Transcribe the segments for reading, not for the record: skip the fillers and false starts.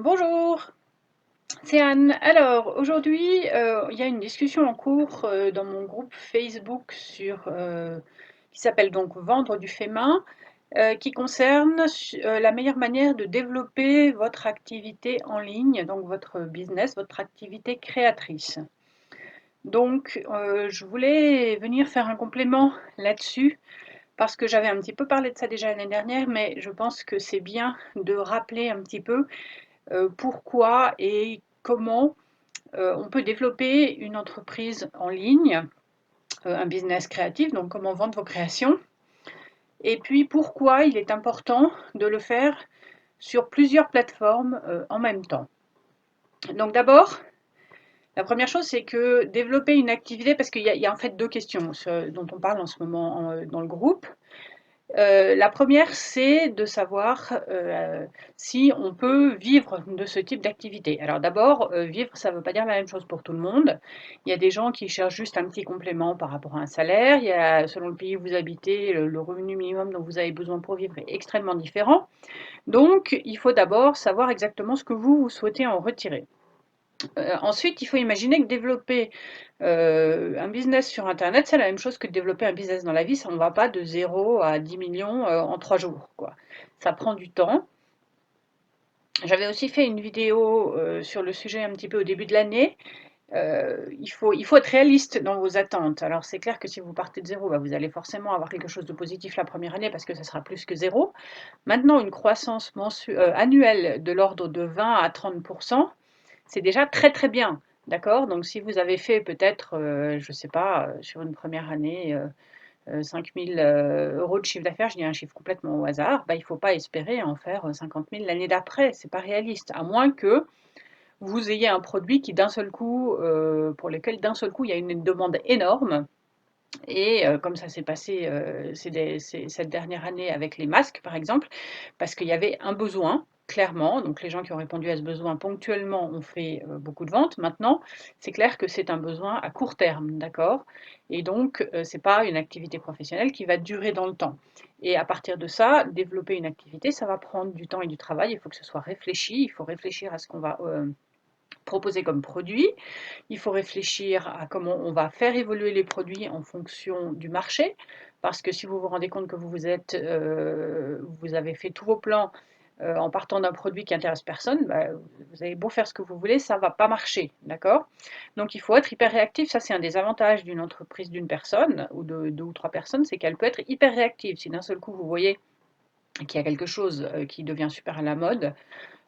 Bonjour, c'est Anne. Alors, aujourd'hui, il y a une discussion en cours dans mon groupe Facebook qui s'appelle donc Vendre du fait main, qui concerne la meilleure manière de développer votre activité en ligne, donc votre business, votre activité créatrice. Donc, je voulais venir faire un complément là-dessus parce que j'avais un petit peu parlé de ça déjà l'année dernière, mais je pense que c'est bien de rappeler un petit peu pourquoi et comment on peut développer une entreprise en ligne, un business créatif, donc comment vendre vos créations, et puis pourquoi il est important de le faire sur plusieurs plateformes en même temps. Donc d'abord, la première chose, c'est que développer une activité, parce qu'il y a en fait deux questions dont on parle en ce moment dans le groupe. La première, c'est de savoir si on peut vivre de ce type d'activité. Alors d'abord, vivre, ça ne veut pas dire la même chose pour tout le monde. Il y a des gens qui cherchent juste un petit complément par rapport à un salaire. Il y a, selon le pays où vous habitez, le revenu minimum dont vous avez besoin pour vivre est extrêmement différent. Donc, il faut d'abord savoir exactement ce que vous souhaitez en retirer. Ensuite, il faut imaginer que développer un business sur Internet, c'est la même chose que de développer un business dans la vie. Ça, on ne va pas de 0 à 10 millions en 3 jours, quoi. Ça prend du temps. J'avais aussi fait une vidéo sur le sujet un petit peu au début de l'année. Il faut être réaliste dans vos attentes. Alors, c'est clair que si vous partez de zéro, bah, vous allez forcément avoir quelque chose de positif la première année parce que ça sera plus que zéro. Maintenant, une croissance annuelle de l'ordre de 20 à 30%, c'est déjà très très bien. D'accord? Donc si vous avez fait peut-être, je ne sais pas, sur une première année, 5 000 euros de chiffre d'affaires, je dis un chiffre complètement au hasard, bah, il ne faut pas espérer en faire 50 000 l'année d'après, c'est pas réaliste, à moins que vous ayez un produit qui d'un seul coup, pour lequel d'un seul coup il y a une demande énorme, et comme ça s'est passé cette dernière année avec les masques, par exemple, parce qu'il y avait un besoin, clairement. Donc les gens qui ont répondu à ce besoin ponctuellement ont fait beaucoup de ventes. Maintenant, c'est clair que c'est un besoin à court terme, d'accord? Et donc, ce n'est pas une activité professionnelle qui va durer dans le temps. Et à partir de ça, développer une activité, ça va prendre du temps et du travail. Il faut que ce soit réfléchi. Il faut réfléchir à ce qu'on va proposer comme produit. Il faut réfléchir à comment on va faire évoluer les produits en fonction du marché. Parce que si vous vous rendez compte que vous avez fait tous vos plans en partant d'un produit qui intéresse personne, bah, vous avez beau faire ce que vous voulez, ça ne va pas marcher, d'accord? Donc il faut être hyper réactif. Ça, c'est un des avantages d'une entreprise d'une personne ou de deux ou trois personnes, c'est qu'elle peut être hyper réactive. Si d'un seul coup vous voyez qu'il y a quelque chose qui devient super à la mode,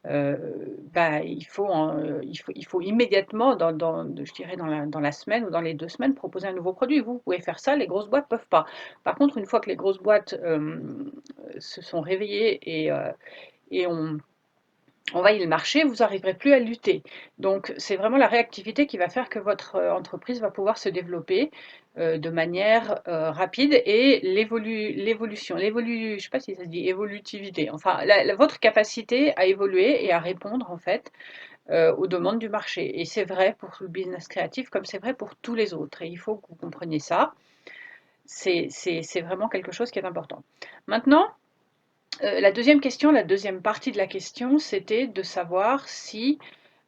bah, il faut immédiatement, je dirais dans la semaine ou dans les 2 semaines, proposer un nouveau produit. Vous pouvez faire ça, les grosses boîtes ne peuvent pas. Par contre, une fois que les grosses boîtes se sont réveillées et ont envahi le marché, vous n'arriverez plus à lutter. Donc, c'est vraiment la réactivité qui va faire que votre entreprise va pouvoir se développer de manière rapide, et je ne sais pas si ça se dit évolutivité, enfin, votre capacité à évoluer et à répondre en fait aux demandes du marché. Et c'est vrai pour le business créatif comme c'est vrai pour tous les autres. Et il faut que vous compreniez ça. C'est vraiment quelque chose qui est important. Maintenant, la deuxième question, la deuxième partie de la question, c'était de savoir si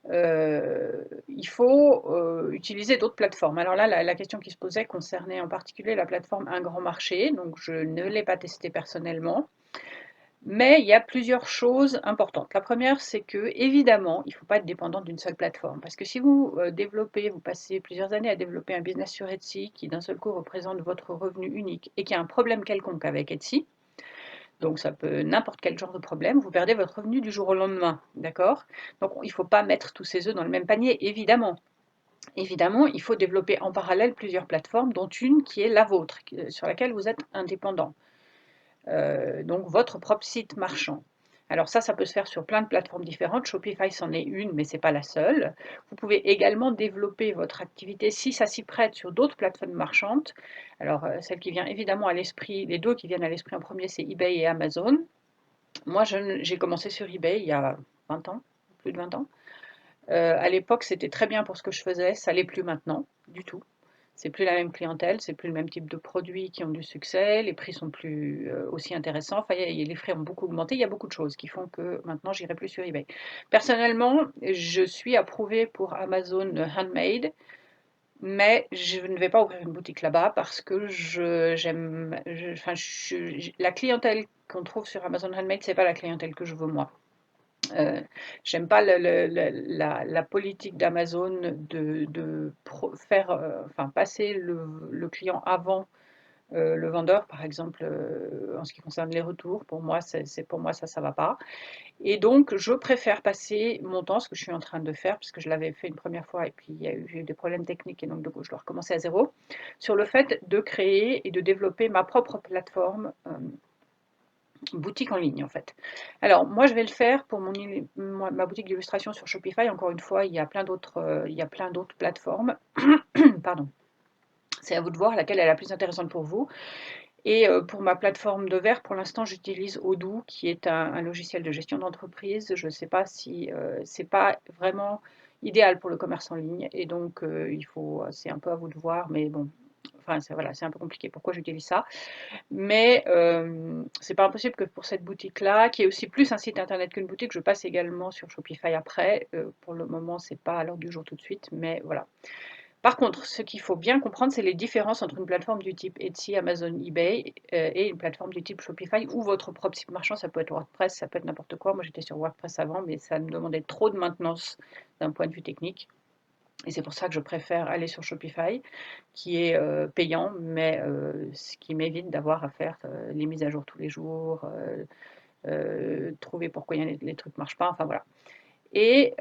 il faut utiliser d'autres plateformes. Alors là, la question qui se posait concernait en particulier la plateforme Un Grand Marché, donc je ne l'ai pas testée personnellement, mais il y a plusieurs choses importantes. La première, c'est que évidemment, il ne faut pas être dépendant d'une seule plateforme, parce que si vous vous passez plusieurs années à développer un business sur Etsy qui d'un seul coup représente votre revenu unique et qu'il y a un problème quelconque avec Etsy, donc ça peut n'importe quel genre de problème, vous perdez votre revenu du jour au lendemain, d'accord? Donc il ne faut pas mettre tous ses œufs dans le même panier, évidemment. Évidemment, il faut développer en parallèle plusieurs plateformes, dont une qui est la vôtre, sur laquelle vous êtes indépendant. Donc votre propre site marchand. Alors ça peut se faire sur plein de plateformes différentes. Shopify c'en est une, mais ce n'est pas la seule. Vous pouvez également développer votre activité, si ça s'y prête, sur d'autres plateformes marchandes. Alors celle qui vient évidemment à l'esprit, les deux qui viennent à l'esprit en premier, c'est eBay et Amazon. Moi, j'ai commencé sur eBay il y a 20 ans, plus de 20 ans. À l'époque, c'était très bien pour ce que je faisais, ça l'est plus maintenant, du tout. C'est plus la même clientèle, c'est plus le même type de produits qui ont du succès, les prix sont plus aussi intéressants. Enfin, les frais ont beaucoup augmenté. Il y a beaucoup de choses qui font que maintenant, j'irai plus sur eBay. Personnellement, je suis approuvée pour Amazon Handmade, mais je ne vais pas ouvrir une boutique là-bas parce que la clientèle qu'on trouve sur Amazon Handmade, c'est pas la clientèle que je veux moi. J'aime pas la politique d'Amazon faire, enfin, passer le client avant le vendeur, par exemple, en ce qui concerne les retours. Pour moi, pour moi ça va pas. Et donc, je préfère passer mon temps, ce que je suis en train de faire, puisque je l'avais fait une première fois et puis j'ai eu des problèmes techniques et donc du coup, je dois recommencer à zéro, sur le fait de créer et de développer ma propre plateforme boutique en ligne en fait. Alors moi je vais le faire pour ma boutique d'illustration sur Shopify. Encore une fois, il y a plein d'autres plateformes. Pardon. C'est à vous de voir laquelle est la plus intéressante pour vous. Et pour ma plateforme de verre, pour l'instant, j'utilise Odoo, qui est un logiciel de gestion d'entreprise. Je ne sais pas si c'est pas vraiment idéal pour le commerce en ligne. Et donc, c'est un peu à vous de voir, mais bon, enfin, voilà, c'est un peu compliqué. Pourquoi j'utilise ça? Mais c'est pas impossible que pour cette boutique-là, qui est aussi plus un site internet qu'une boutique, je passe également sur Shopify après. Pour le moment, c'est pas à l'ordre du jour tout de suite, mais voilà. Par contre, ce qu'il faut bien comprendre, c'est les différences entre une plateforme du type Etsy, Amazon, eBay et une plateforme du type Shopify ou votre propre site marchand. Ça peut être WordPress, ça peut être n'importe quoi. Moi, j'étais sur WordPress avant, mais ça me demandait trop de maintenance d'un point de vue technique. Et c'est pour ça que je préfère aller sur Shopify, qui est payant, mais ce qui m'évite d'avoir à faire les mises à jour tous les jours, trouver pourquoi les trucs ne marchent pas, enfin voilà. Et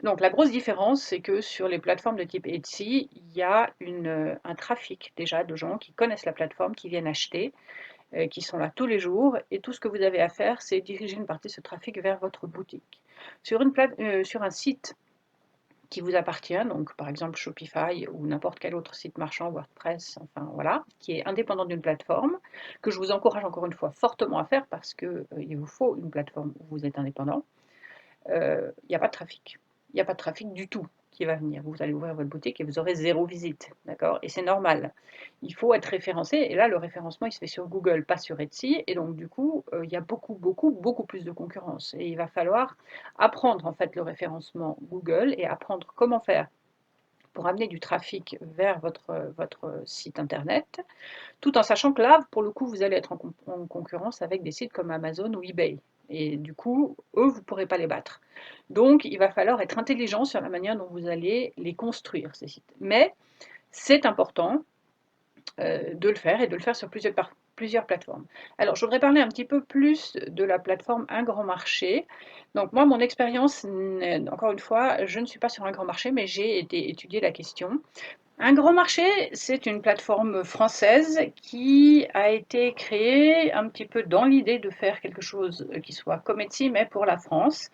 donc la grosse différence, c'est que sur les plateformes de type Etsy, il y a un trafic déjà de gens qui connaissent la plateforme, qui viennent acheter, qui sont là tous les jours, et tout ce que vous avez à faire, c'est diriger une partie de ce trafic vers votre boutique. Sur un site qui vous appartient, donc par exemple Shopify ou n'importe quel autre site marchand, WordPress, enfin voilà, qui est indépendant d'une plateforme, que je vous encourage encore une fois fortement à faire parce qu'il vous faut une plateforme où vous êtes indépendant. Il n'y a pas de trafic. Il n'y a pas de trafic du tout qui va venir. Vous allez ouvrir votre boutique et vous aurez 0 visite, d'accord? Et c'est normal. Il faut être référencé et là, le référencement, il se fait sur Google, pas sur Etsy et donc du coup, il y a beaucoup plus de concurrence et il va falloir apprendre en fait le référencement Google et apprendre comment faire pour amener du trafic vers votre site internet, tout en sachant que là, pour le coup, vous allez être en concurrence avec des sites comme Amazon ou eBay. Et du coup, eux, vous ne pourrez pas les battre. Donc, il va falloir être intelligent sur la manière dont vous allez les construire, ces sites. Mais c'est important de le faire et de le faire sur plusieurs plateformes. Alors, je voudrais parler un petit peu plus de la plateforme Un Grand Marché. Donc, moi, mon expérience, encore une fois, je ne suis pas sur Un Grand Marché, mais j'ai étudié la question. Un Grand Marché, c'est une plateforme française qui a été créée un petit peu dans l'idée de faire quelque chose qui soit comme Etsy, mais pour la France.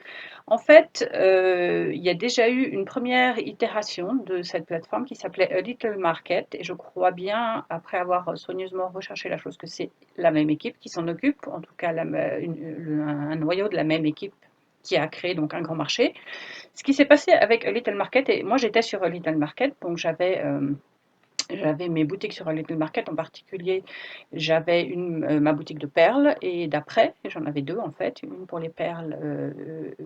En fait, il y a déjà eu une première itération de cette plateforme qui s'appelait A Little Market, et je crois bien, après avoir soigneusement recherché la chose, que c'est la même équipe qui s'en occupe, en tout cas un noyau de la même équipe qui a créé donc un grand marché. Ce qui s'est passé avec A Little Market, et moi j'étais sur A Little Market, donc j'avais mes boutiques sur A Little Market, en particulier j'avais ma boutique de perles et d'après, j'en avais deux en fait, une pour les perles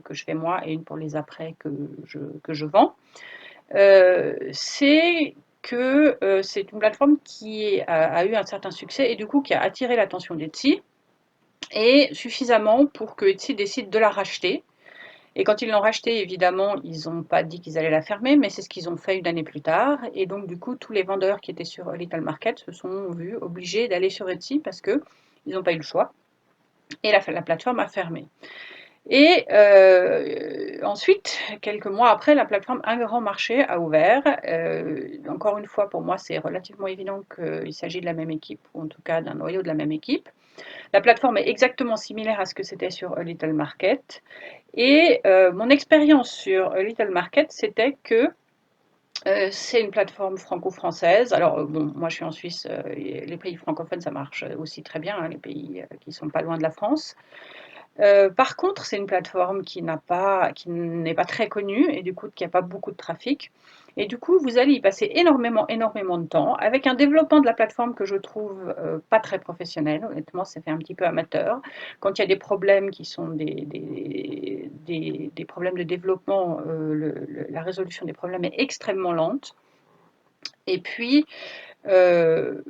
que je fais moi et une pour les apprêts que je vends. C'est que c'est une plateforme qui a eu un certain succès et du coup qui a attiré l'attention d'Etsy et suffisamment pour que Etsy décide de la racheter. Et quand ils l'ont rachetée, évidemment, ils n'ont pas dit qu'ils allaient la fermer, mais c'est ce qu'ils ont fait une année plus tard. Et donc, du coup, tous les vendeurs qui étaient sur Little Market se sont vus obligés d'aller sur Etsy parce qu'ils n'ont pas eu le choix. Et la plateforme a fermé. Et ensuite, quelques mois après, la plateforme Un Grand Marché a ouvert. Encore une fois, pour moi, c'est relativement évident qu'il s'agit de la même équipe, ou en tout cas d'un noyau de la même équipe. La plateforme est exactement similaire à ce que c'était sur A Little Market. Et mon expérience sur A Little Market, c'était que c'est une plateforme franco-française. Alors, bon, moi je suis en Suisse, les pays francophones ça marche aussi très bien, hein, les pays qui sont pas loin de la France. Par contre, c'est une plateforme qui n'est pas très connue et du coup qui a pas beaucoup de trafic. Et du coup, vous allez y passer énormément, énormément de temps avec un développement de la plateforme que je trouve pas très professionnel. Honnêtement, c'est fait un petit peu amateur. Quand il y a des problèmes qui sont des problèmes de développement, la résolution des problèmes est extrêmement lente. Et puis, euh,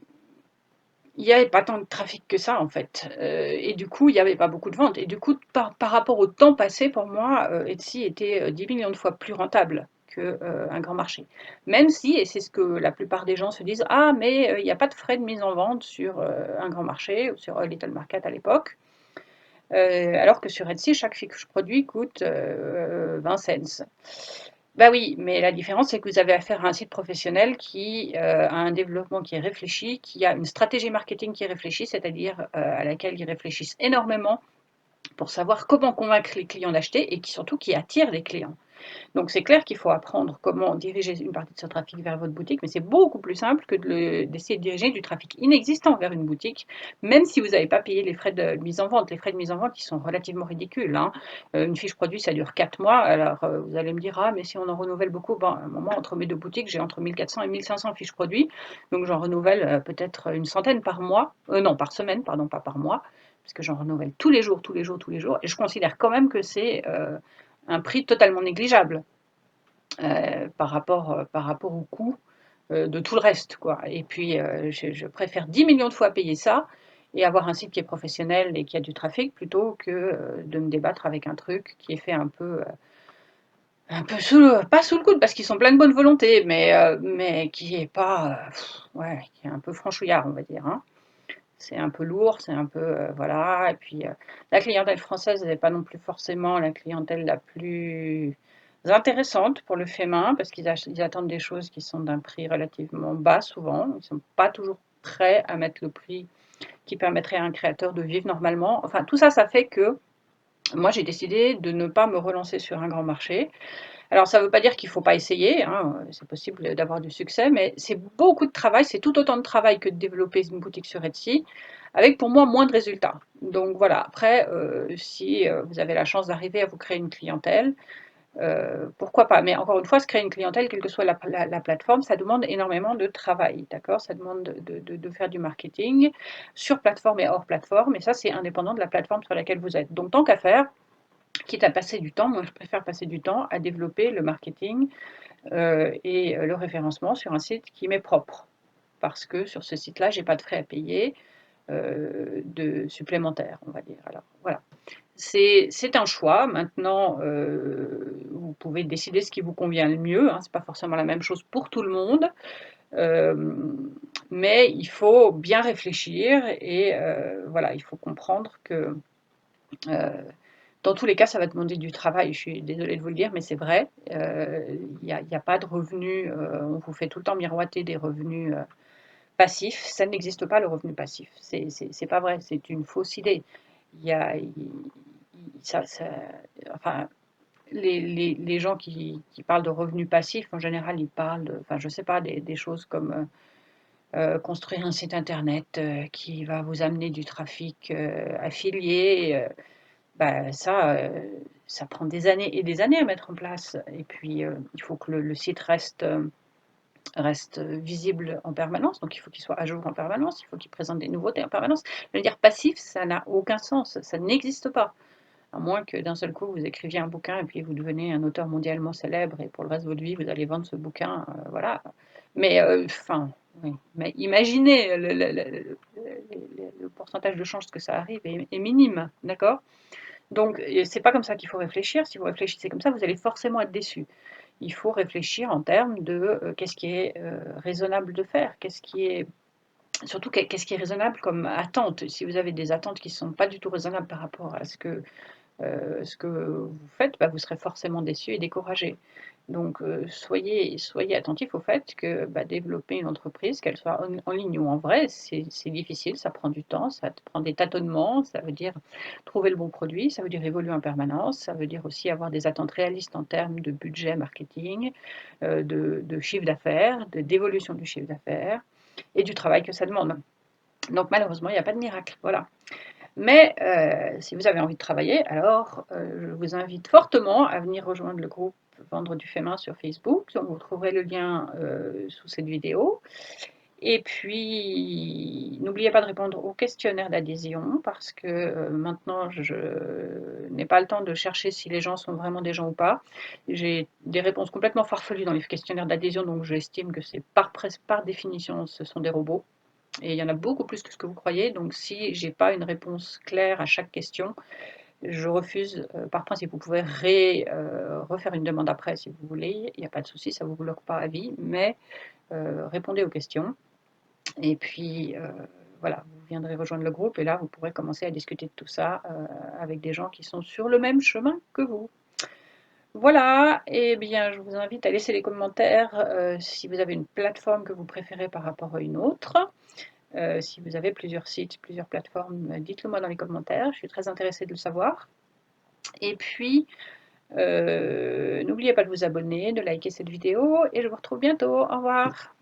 il n'y avait pas tant de trafic que ça en fait. Et du coup, il n'y avait pas beaucoup de ventes. Et du coup, par rapport au temps passé, pour moi, Etsy était 10 millions de fois plus rentable qu'un grand marché. Même si, et c'est ce que la plupart des gens se disent, ah mais il n'y a pas de frais de mise en vente sur un grand marché ou sur Little Market à l'époque. Alors que sur Etsy, chaque fiche produit coûte 20 cents. Bah oui, mais la différence, c'est que vous avez affaire à un site professionnel qui a un développement qui est réfléchi, qui a une stratégie marketing qui est réfléchie, c'est-à-dire à laquelle ils réfléchissent énormément pour savoir comment convaincre les clients d'acheter et qui surtout qui attire les clients. Donc c'est clair qu'il faut apprendre comment diriger une partie de ce trafic vers votre boutique, mais c'est beaucoup plus simple que d'essayer de diriger du trafic inexistant vers une boutique, même si vous n'avez pas payé les frais de mise en vente. Les frais de mise en vente, ils sont relativement ridicules, hein. Une fiche produit, ça dure 4 mois. Alors vous allez me dire, ah, mais si on en renouvelle beaucoup, bon, à un moment, entre mes deux boutiques, j'ai entre 1400 et 1500 fiches produits, donc j'en renouvelle peut-être une centaine par mois, non, par semaine, pardon, pas par mois, parce que j'en renouvelle tous les jours, tous les jours, tous les jours, et je considère quand même que c'est un prix totalement négligeable par rapport au coût de tout le reste, quoi. Et puis, je préfère 10 millions de fois payer ça et avoir un site qui est professionnel et qui a du trafic plutôt que de me débattre avec un truc qui est fait un peu pas sous le coude parce qu'ils sont pleins de bonne volonté, mais qui est pas, ouais, qui est un peu franchouillard, on va dire, hein. C'est un peu lourd, c'est un peu, voilà. Et puis, la clientèle française n'est pas non plus forcément la clientèle la plus intéressante pour le fait main, parce ils attendent des choses qui sont d'un prix relativement bas souvent. Ils ne sont pas toujours prêts à mettre le prix qui permettrait à un créateur de vivre normalement. Enfin, tout ça, ça fait que moi, j'ai décidé de ne pas me relancer sur un grand marché. Alors, ça ne veut pas dire qu'il ne faut pas essayer, hein, c'est possible d'avoir du succès, mais c'est beaucoup de travail, c'est tout autant de travail que de développer une boutique sur Etsy, avec pour moi moins de résultats. Donc voilà, après, si vous avez la chance d'arriver à vous créer une clientèle, pourquoi pas. Mais encore une fois, se créer une clientèle, quelle que soit la plateforme, ça demande énormément de travail, d'accord. Ça demande de faire du marketing sur plateforme et hors plateforme, et ça, c'est indépendant de la plateforme sur laquelle vous êtes. Donc tant qu'à faire, quitte à passer du temps, moi je préfère passer du temps à développer le marketing et le référencement sur un site qui m'est propre. Parce que sur ce site-là, j'ai pas de frais à payer de supplémentaires, on va dire. Alors voilà, c'est un choix. Maintenant, vous pouvez décider ce qui vous convient le mieux, hein. C'est pas forcément la même chose pour tout le monde, euh, mais il faut bien réfléchir et voilà, il faut comprendre que euh, dans tous les cas, ça va demander du travail. Je suis désolée de vous le dire, mais c'est vrai. Il y a pas de revenus. On vous fait tout le temps miroiter des revenus passifs. Ça n'existe pas le revenu passif. C'est pas vrai. C'est une fausse idée. Il y a, ça, enfin, les gens qui parlent de revenus passifs, en général, ils parlent de, enfin, je sais pas, des choses comme construire un site internet qui va vous amener du trafic affilié. Bah, ça prend des années et des années à mettre en place. Et puis, il faut que le site reste visible en permanence. Donc, il faut qu'il soit à jour en permanence. Il faut qu'il présente des nouveautés en permanence. Je veux dire, passif, ça n'a aucun sens. Ça n'existe pas. À moins que d'un seul coup, vous écriviez un bouquin et puis vous devenez un auteur mondialement célèbre et pour le reste de votre vie, vous allez vendre ce bouquin. Voilà. Mais, enfin, oui. Mais imaginez le pourcentage de chances que ça arrive est minime. D'accord. Donc, c'est pas comme ça qu'il faut réfléchir. Si vous réfléchissez comme ça, vous allez forcément être déçu. Il faut réfléchir en termes de qu'est-ce qui est raisonnable de faire, qu'est-ce qui est surtout qu'est-ce qui est raisonnable comme attente. Si vous avez des attentes qui ne sont pas du tout raisonnables par rapport à ce que vous faites, bah, vous serez forcément déçu et découragé. Donc, soyez attentifs au fait que bah, développer une entreprise, qu'elle soit en ligne ou en vrai, c'est difficile, ça prend du temps, ça prend des tâtonnements, ça veut dire trouver le bon produit, ça veut dire évoluer en permanence, ça veut dire aussi avoir des attentes réalistes en termes de budget marketing, de chiffre d'affaires, d'évolution du chiffre d'affaires et du travail que ça demande. Donc malheureusement, il n'y a pas de miracle. Voilà. Mais si vous avez envie de travailler, alors je vous invite fortement à venir rejoindre le groupe Vendre du fait main sur Facebook. Donc vous trouverez le lien sous cette vidéo. Et puis, n'oubliez pas de répondre au questionnaire d'adhésion parce que maintenant, je n'ai pas le temps de chercher si les gens sont vraiment des gens ou pas. J'ai des réponses complètement farfelues dans les questionnaires d'adhésion, donc j'estime que c'est par définition, ce sont des robots. Et il y en a beaucoup plus que ce que vous croyez. Donc, si j'ai pas une réponse claire à chaque question, je refuse par principe. Vous pouvez refaire une demande après si vous voulez. Il n'y a pas de souci, ça ne vous bloque pas à vie. Mais répondez aux questions. Et puis, voilà, vous viendrez rejoindre le groupe et là, vous pourrez commencer à discuter de tout ça avec des gens qui sont sur le même chemin que vous. Voilà, et bien, je vous invite à laisser les commentaires si vous avez une plateforme que vous préférez par rapport à une autre. Si vous avez plusieurs sites, plusieurs plateformes, dites-le moi dans les commentaires. Je suis très intéressée de le savoir. Et puis, n'oubliez pas de vous abonner, de liker cette vidéo et je vous retrouve bientôt. Au revoir.